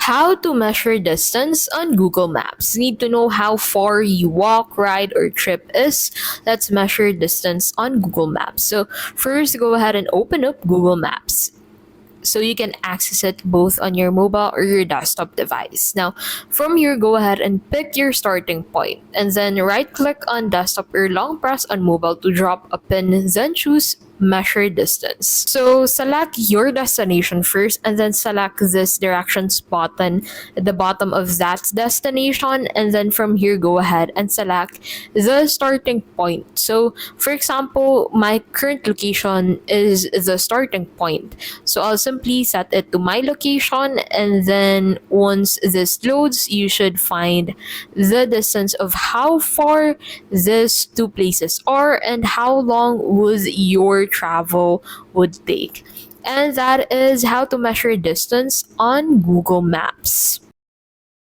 How to measure distance on Google Maps. Need to know how far you walk, ride, or trip is. Let's measure distance on Google Maps. So, first, go ahead and open up Google Maps so you can access it both on your mobile or your desktop device. Now, from here, go ahead and pick your starting point and then right click on desktop or long press on mobile to drop a pin, then choose measure distance. So select your destination first and then select this directions button at the bottom of that destination, and then from here go ahead and select the starting point. So for example, my current location is the starting point. So I'll simply set it to my location, and then once this loads, you should find the distance of how far these two places are and how long would your travel would take. And that is how to measure distance on Google Maps.